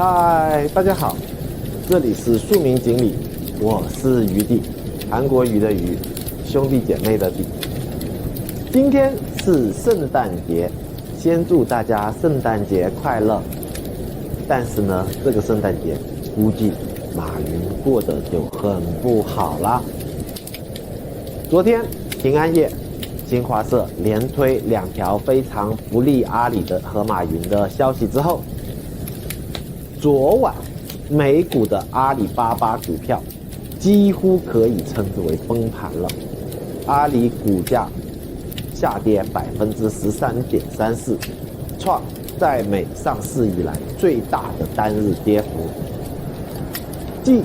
嗨，大家好，这里是庶民锦鲤，我是鱼弟，韩国鱼的鱼，兄弟姐妹的弟。今天是圣诞节，先祝大家圣诞节快乐。但是呢，这个圣诞节估计马云过得就很不好啦。昨天平安夜，新华社连推2条非常不利阿里的和马云的消息之后，昨晚美股的阿里巴巴股票几乎可以称之为崩盘了，阿里股价下跌13.34%，创在美上市以来最大的单日跌幅。继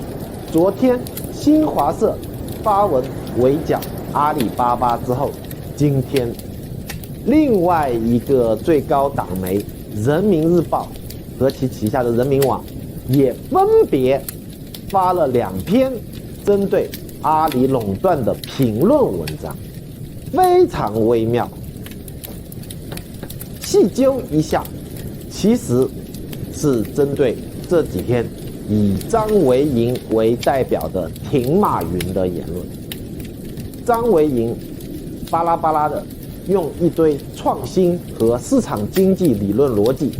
昨天新华社发文围剿阿里巴巴之后，今天另外一个最高党媒人民日报和其旗下的人民网也分别发了2篇针对阿里垄断的评论文章，非常微妙。细究一下，其实是针对这几天以张维迎为代表的挺马云的言论。张维迎巴拉巴拉的用一堆创新和市场经济理论逻辑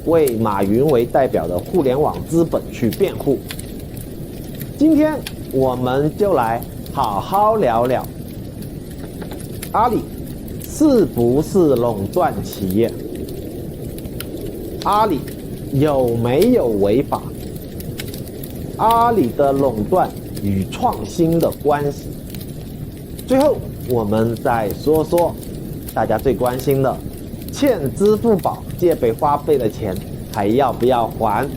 为马云为代表的互联网资本去辩护。今天我们就来好好聊聊阿里是不是垄断企业，阿里有没有违法，阿里的垄断与创新的关系。最后我们再说说大家最关心的，欠支付宝借呗花呗的钱还要不要还？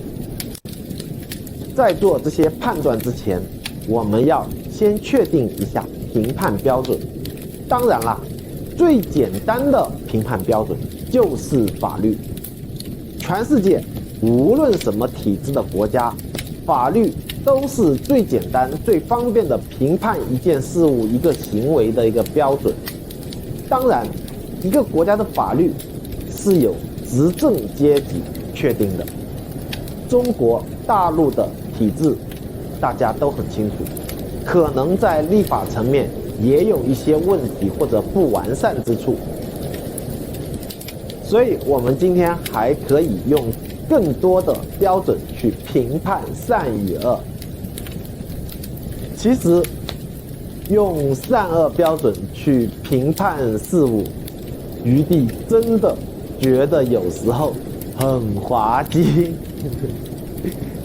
在做这些判断之前，我们要先确定一下评判标准。当然啦，最简单的评判标准就是法律。全世界无论什么体制的国家，法律都是最简单最方便的评判一件事物一个行为的一个标准。当然一个国家的法律是由执政阶级确定的，中国大陆的体制大家都很清楚，可能在立法层面也有一些问题或者不完善之处，所以我们今天还可以用更多的标准去评判善与恶。其实用善恶标准去评判事物，余弟真的觉得有时候很滑稽。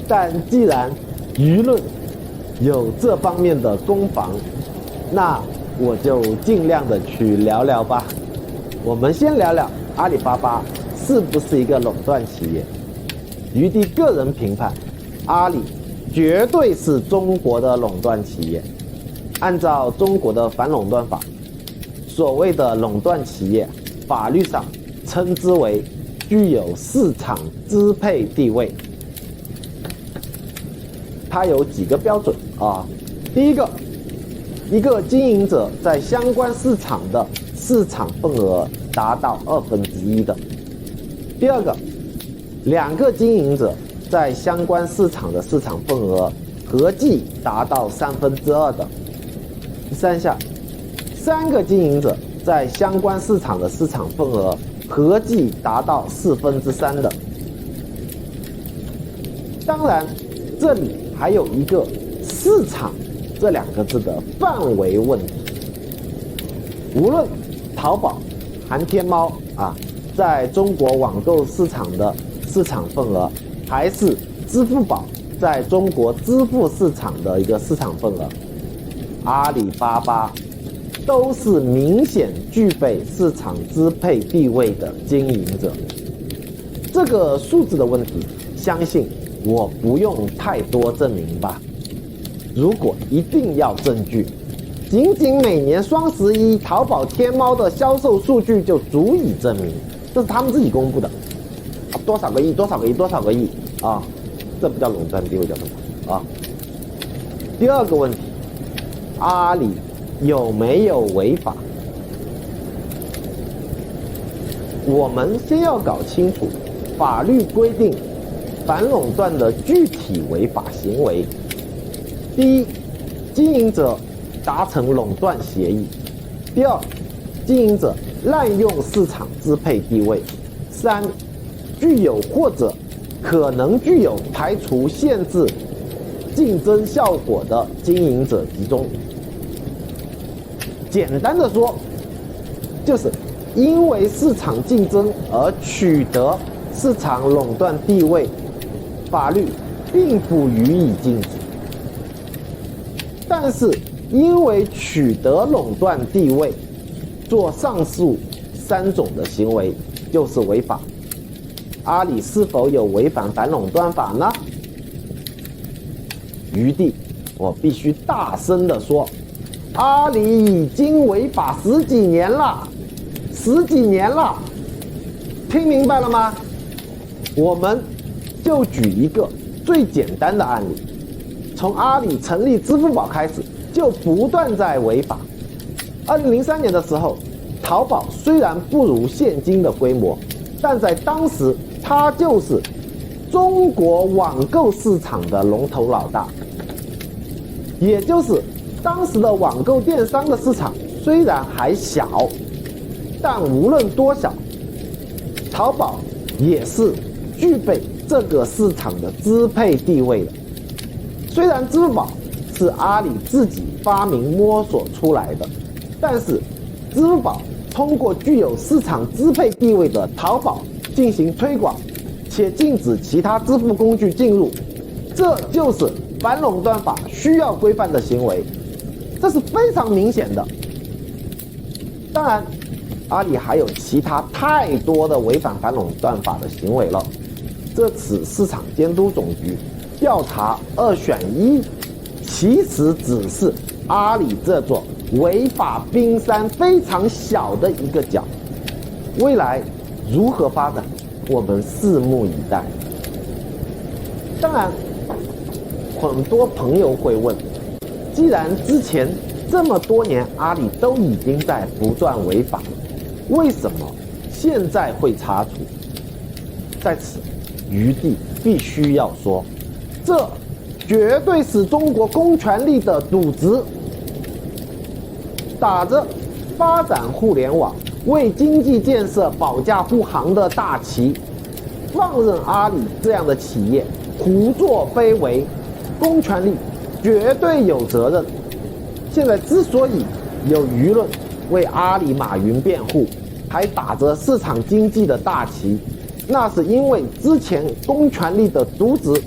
但既然舆论有这方面的攻防，那我就尽量的去聊聊吧。我们先聊聊阿里巴巴是不是一个垄断企业。余弟个人评判，阿里绝对是中国的垄断企业。按照中国的反垄断法，所谓的垄断企业法律上称之为具有市场支配地位。它有几个标准啊？第一个，一个经营者在相关市场的市场份额达到1/2的。第二个，2个经营者在相关市场的市场份额合计达到2/3的。第三项，3个经营者在相关市场的市场份额合计达到3/4的。当然，这里还有一个市场这2个字的范围问题。无论淘宝含天猫在中国网购市场的市场份额，还是支付宝在中国支付市场的一个市场份额，阿里巴巴都是明显具备市场支配地位的经营者。这个数字的问题，相信我不用太多证明吧。如果一定要证据，仅每年双11淘宝天猫的销售数据就足以证明，这是他们自己公布的，多少个亿啊，这不叫垄断地位，叫什么啊？第二个问题，阿里有没有违法？我们先要搞清楚法律规定反垄断的具体违法行为。第一，经营者达成垄断协议；第二，经营者滥用市场支配地位；三，具有或者可能具有排除、限制竞争效果的经营者集中。简单的说，就是因为市场竞争而取得市场垄断地位，法律并不予以禁止。但是因为取得垄断地位，做上述3种的行为就是违法。阿里是否有违反反垄断法呢？余弟，我必须大声地说，阿里已经违法10几年了，10几年了，听明白了吗？我们就举一个最简单的案例，从阿里成立支付宝开始，就不断在违法。2003年的时候，淘宝虽然不如现今的规模，但在当时它就是中国网购市场的龙头老大，也就是当时的网购电商的市场虽然还小，但无论多小，淘宝也是具备这个市场的支配地位的。虽然支付宝是阿里自己发明摸索出来的，但是支付宝通过具有市场支配地位的淘宝进行推广，且禁止其他支付工具进入，这就是反垄断法需要规范的行为，这是非常明显的。当然，阿里还有其他太多的违反反垄断法的行为了。这次市场监督总局调查2选1，其实只是阿里这座违法冰山非常小的一个角。未来如何发展，我们拭目以待。当然，很多朋友会问，既然之前这么多年阿里都已经在不断违法，为什么现在会查处？在此，余弟必须要说，这绝对是中国公权力的渎职，打着发展互联网、为经济建设保驾护航的大旗，放任阿里这样的企业胡作非为，公权力绝对有责任。现在之所以有舆论为阿里马云辩护，还打着市场经济的大旗，那是因为之前公权力的渎职，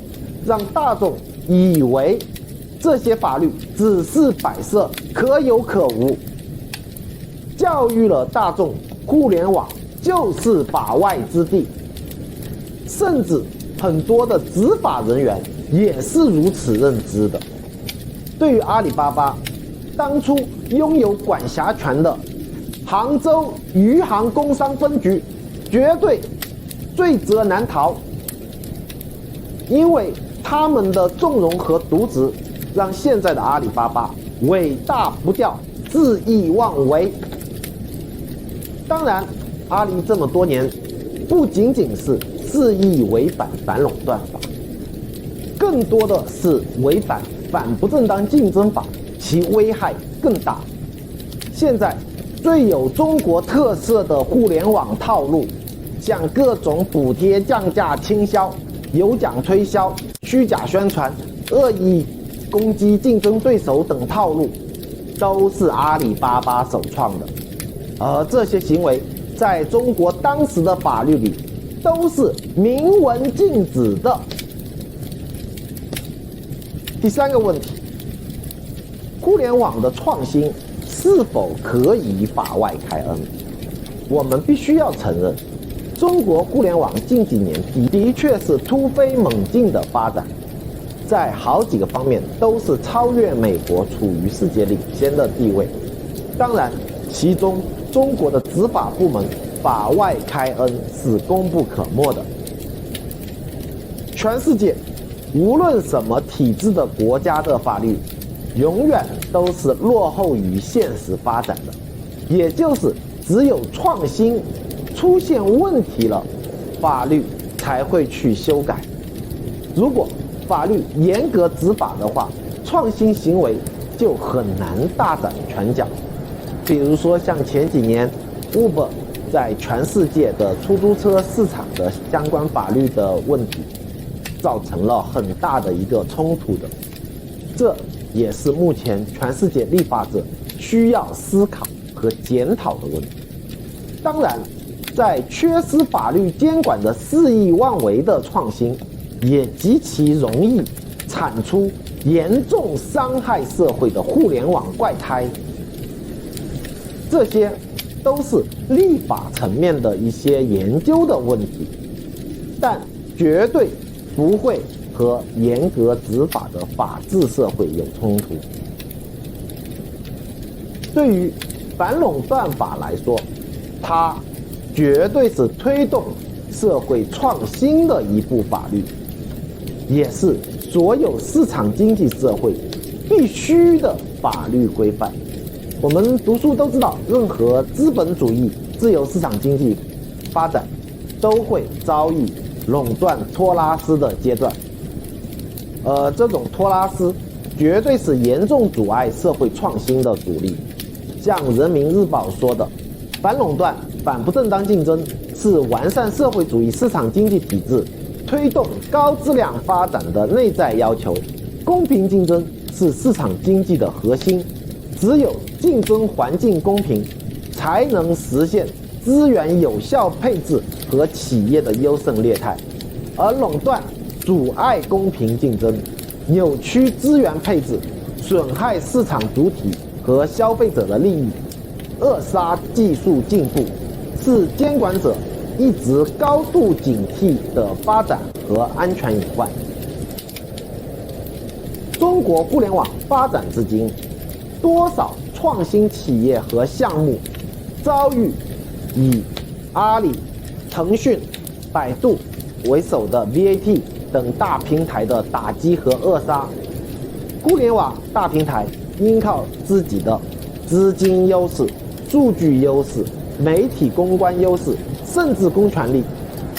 让大众以为这些法律只是摆设，可有可无，教育了大众互联网就是法外之地，甚至很多的执法人员也是如此认知的。对于阿里巴巴当初拥有管辖权的杭州余杭工商分局，绝对罪责难逃，因为他们的纵容和渎职，让现在的阿里巴巴尾大不掉，恣意妄为。当然，阿里这么多年不仅仅是肆意违反反垄断法，更多的是违反反不正当竞争法，其危害更大。现在最有中国特色的互联网套路，像各种补贴、降价、倾销、有奖推销、虚假宣传、恶意攻击竞争对手等套路，都是阿里巴巴首创的。而这些行为在中国当时的法律里都是明文禁止的。第3个问题，互联网的创新是否可以法外开恩？我们必须要承认，中国互联网近几年的确是突飞猛进的发展，在好几个方面都是超越美国，处于世界领先的地位。当然，其中中国的执法部门法外开恩是功不可没的。全世界无论什么体制的国家的法律，永远都是落后于现实发展的，也就是只有创新出现问题了，法律才会去修改。如果法律严格执法的话，创新行为就很难大展拳脚。比如说像前几年 Uber 在全世界的出租车市场的相关法律的问题，造成了很大的一个冲突的。这也是目前全世界立法者需要思考和检讨的问题。当然，在缺失法律监管的肆意妄为的创新，也极其容易产出严重伤害社会的互联网怪胎。这些都是立法层面的一些研究的问题，但绝对不会和严格执法的法治社会有冲突。对于反垄断法来说，它绝对是推动社会创新的一部法律，也是所有市场经济社会必须的法律规范。我们读书都知道，任何资本主义自由市场经济发展都会遭遇垄断托拉斯的阶段，这种托拉斯绝对是严重阻碍社会创新的阻力。像人民日报说的，反垄断、反不正当竞争是完善社会主义市场经济体制、推动高质量发展的内在要求。公平竞争是市场经济的核心，只有竞争环境公平，才能实现资源有效配置和企业的优胜劣汰。而垄断阻碍公平竞争，扭曲资源配置，损害市场主体和消费者的利益，扼杀技术进步，是监管者一直高度警惕的发展和安全隐患。中国互联网发展至今，多少创新企业和项目遭遇以阿里、腾讯、百度为首的 BAT 等大平台的打击和扼杀。互联网大平台应靠自己的资金优势、数据优势、媒体公关优势，甚至公权力，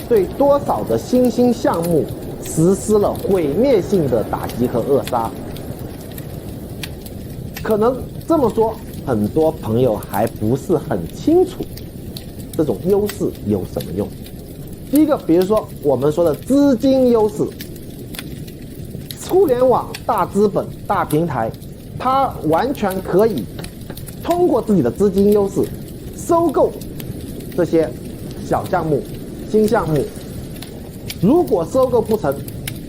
对多少的新兴项目实施了毁灭性的打击和扼杀。可能这么说，很多朋友还不是很清楚这种优势有什么用。第一个，比如说我们说的资金优势，互联网大资本、大平台，它完全可以通过自己的资金优势收购这些小项目、新项目。如果收购不成，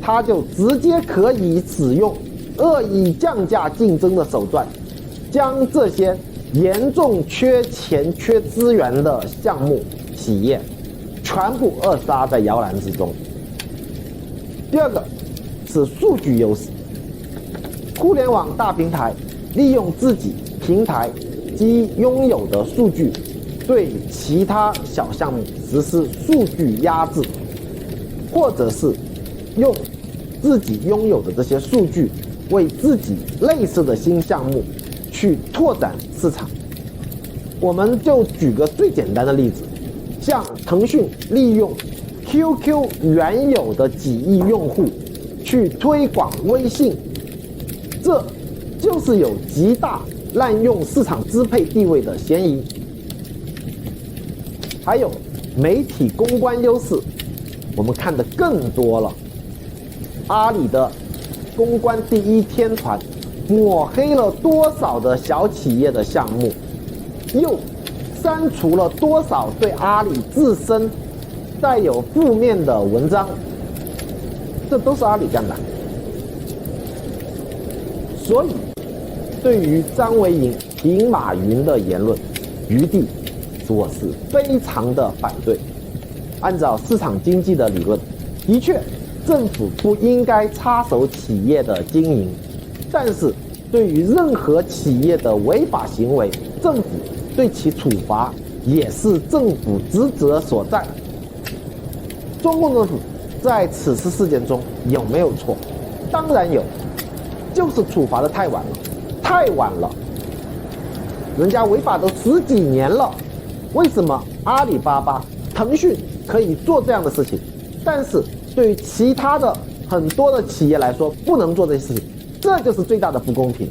它就直接可以使用恶意降价竞争的手段，将这些严重缺钱缺资源的项目企业全部扼杀在摇篮之中。第二个是数据优势，互联网大平台利用自己平台及拥有的数据，对其他小项目实施数据压制，或者是用自己拥有的这些数据为自己类似的新项目去拓展市场。我们就举个最简单的例子，像腾讯利用 QQ 原有的几亿用户去推广微信，这就是有极大滥用市场支配地位的嫌疑。还有媒体公关优势，我们看得更多了。阿里的公关第一天团抹黑了多少的小企业的项目，又删除了多少对阿里自身带有负面的文章，这都是阿里干的。所以对于张维迎挺马云的言论，余地我是非常的反对。按照市场经济的理论，的确政府不应该插手企业的经营，但是对于任何企业的违法行为，政府对其处罚也是政府职责所在。中共政府在此次事件中有没有错？当然有，就是处罚的太晚了，太晚了。人家违法都10几年了，为什么阿里巴巴、腾讯可以做这样的事情，但是对于其他的很多的企业来说不能做这些事情，这就是最大的不公平。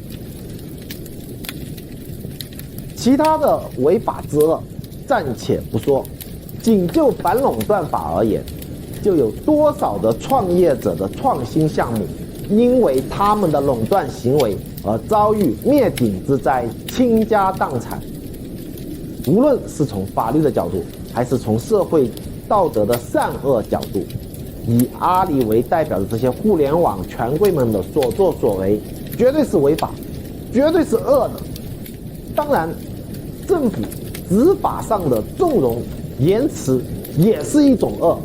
其他的违法之恶暂且不说，仅就反垄断法而言，就有多少的创业者的创新项目因为他们的垄断行为而遭遇灭顶之灾、倾家荡产。无论是从法律的角度，还是从社会道德的善恶角度，以阿里为代表的这些互联网权贵们的所作所为，绝对是违法，绝对是恶的。当然，政府执法上的纵容延迟也是一种恶。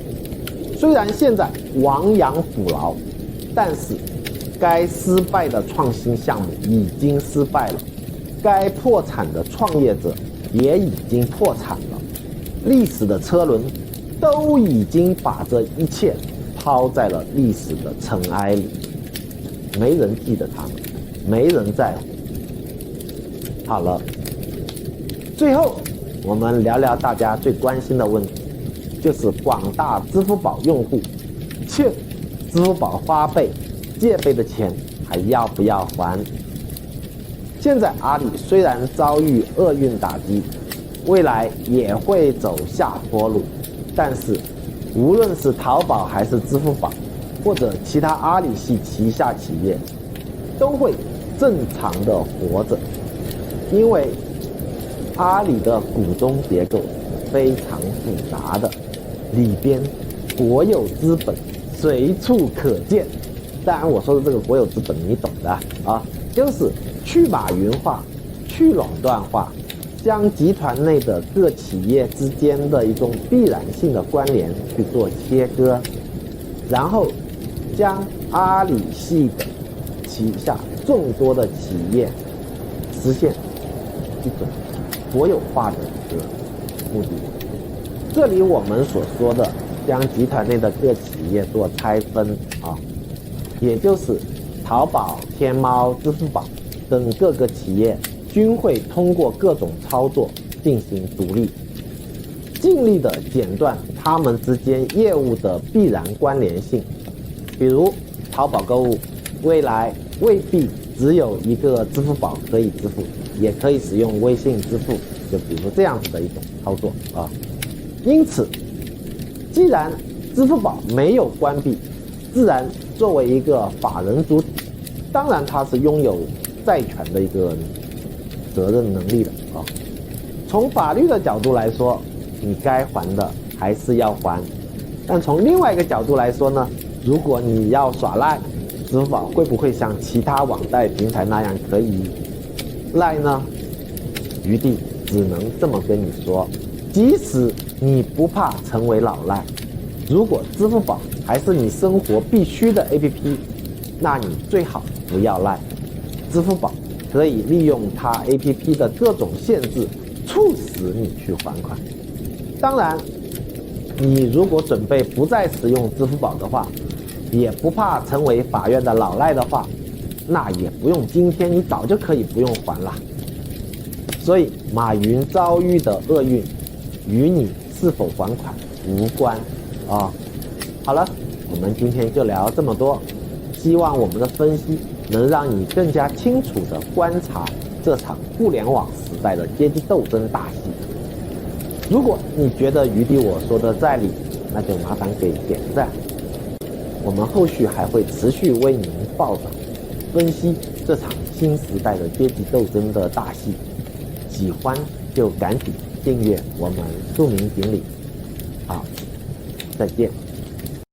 虽然现在亡羊补牢，但是该失败的创新项目已经失败了，该破产的创业者也已经破产了，历史的车轮都已经把这一切抛在了历史的尘埃里，没人记得他们，没人在乎。好了，最后我们聊聊大家最关心的问题，就是广大支付宝用户欠支付宝花呗、借呗的钱还要不要还？现在阿里虽然遭遇厄运打击，未来也会走下坡路，但是无论是淘宝还是支付宝，或者其他阿里系旗下企业，都会正常的活着，因为阿里的股东结构非常复杂的，里边国有资本随处可见。当然我说的这个国有资本你懂的啊，就是去马云化、去垄断化，将集团内的各企业之间的一种必然性的关联去做切割，然后将阿里系的旗下众多的企业实现一种国有化的一个目的。这里我们所说的将集团内的各企业做拆分啊，也就是淘宝、天猫、支付宝等各个企业均会通过各种操作进行独立，尽力的剪断他们之间业务的必然关联性。比如淘宝购物，未来未必只有一个支付宝可以支付，也可以使用微信支付，就比如这样子的一种操作啊。因此，既然支付宝没有关闭，自然作为一个法人主体，当然它是拥有债权的一个责任能力的啊。从法律的角度来说，你该还的还是要还，但从另外一个角度来说呢，如果你要耍赖，支付宝会不会像其他网贷平台那样可以赖呢？余弟只能这么跟你说，即使你不怕成为老赖，如果支付宝还是你生活必须的 APP， 那你最好不要赖。支付宝可以利用它 APP 的各种限制，促使你去还款。当然，你如果准备不再使用支付宝的话，也不怕成为法院的老赖的话，那也不用今天，你早就可以不用还了。所以马云遭遇的厄运与你是否还款无关啊。好了，我们今天就聊这么多，希望我们的分析能让你更加清楚地观察这场互联网时代的阶级斗争大戏。如果你觉得余弟我说的在理，那就麻烦给点赞。我们后续还会持续为您报道分析这场新时代的阶级斗争的大戏，喜欢就赶紧订阅我们著名锦鲤。好，再见。